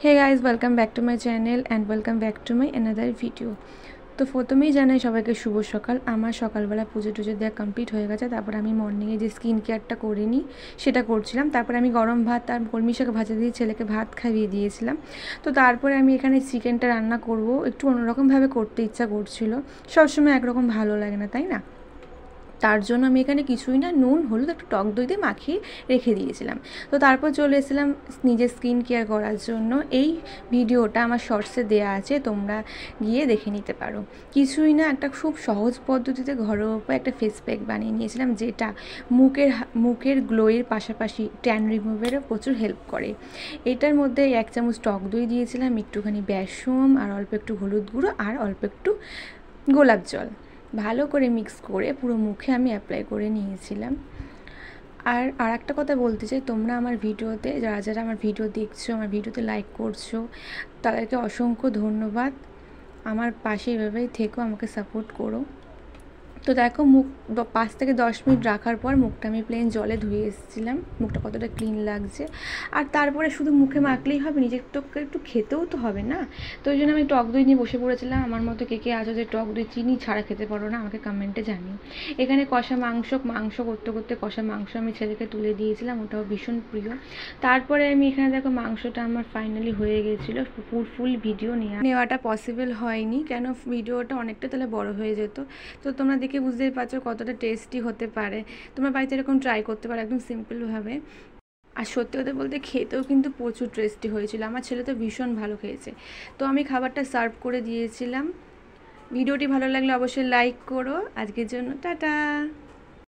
Hey guys welcome back to my channel and welcome back to my another video. তো প্রথমেই জানাই সবাইকে শুভ সকাল। আমার সকালবেলা পুজো টুজো দেওয়া কমপ্লিট হয়ে গেছে। তারপর আমি মর্নিংয়ে যে স্কিন কেয়ারটা করে নিই সেটা করছিলাম। তারপর আমি গরম ভাত আর কলমি শাক ভাজা দিয়ে ছেলেকে ভাত খাইয়ে দিয়েছিলাম। তো তারপরে আমি এখানে চিকেনটা রান্না করব, একটু অন্যরকমভাবে করতে ইচ্ছা করছিল। সবসময় একরকম ভালো লাগে না, তাই না? তার জন্য আমি এখানে কিছুই না, নুন হলুদ একটু টক দই দিয়ে মাখিয়ে রেখে দিয়েছিলাম। তো তারপর চলে এসেছিলাম নিজের স্কিন কেয়ার করার জন্য। এই ভিডিওটা আমার শর্টসে দেওয়া আছে, তোমরা গিয়ে দেখে নিতে পারো। কিছুই না, একটা খুব সহজ পদ্ধতিতে ঘরোয়া উপায়ে একটা ফেস প্যাক বানিয়ে নিয়েছিলাম, যেটা মুখের গ্লোয়ের পাশাপাশি ট্যান রিমুভেরও প্রচুর হেল্প করে। এটার মধ্যে 1 চামচ টক দই দিয়েছিলাম, একটুখানি বেসন আর অল্প একটু হলুদ গুঁড়ো আর অল্প একটু গোলাপ জল ভালো করে মিক্স করে পুরো মুখে আমি অ্যাপ্লাই করে নিয়েছিলাম। আর একটা কথা বলতে চাই, তোমরা আমার ভিডিওতে যারা আমার ভিডিও দেখছো, আমার ভিডিওতে লাইক করছো, তাদেরকে অসংখ্য ধন্যবাদ। আমার পাশে এভাবেই থেকো, আমাকে সাপোর্ট করো। তো দেখো, মুখ 5 থেকে 10 মিনিট রাখার পর মুখটা আমি প্লেন জলে ধুয়ে এসেছিলাম, মুখটা কতটা ক্লিন লাগছে। আর তারপরে শুধু মুখে মাখলেই হবে, নিজের একটু খেতেও তো হবে না। তো ওই জন্য আমি টক দই নিয়ে বসে পড়েছিলাম। আমার মতো কে আছো যে টক দই চিনি ছাড়া খেতে পারো না, আমাকে কমেন্টে জানিও। এখানে কষা মাংস করতে করতে কষা মাংস আমি ছেলেকে তুলে দিয়েছিলাম, ওটাও ভীষণ প্রিয়। তারপরে আমি এখানে দেখো মাংসটা আমার ফাইনালি হয়ে গেছিলো। ফুল ভিডিও নেওয়াটা পসিবল হয়নি, কেন ভিডিওটা অনেকটা তাহলে বড় হয়ে যেত। তো তোমরা দেখে বুঝতেই পারছো কতটা টেস্টি হতে পারে। তোমরা বাড়িতে এরকম ট্রাই করতে পারো একদম সিম্পলভাবে। আর সত্যি কথা বলতে খেতেও কিন্তু প্রচুর টেস্টি হয়েছিল, আমার ছেলে তো ভীষণ ভালো খেয়েছে। তো আমি খাবারটা সার্ভ করে দিয়েছিলাম। ভিডিওটি ভালো লাগলে অবশ্যই লাইক করো। আজকের জন্য টাটা।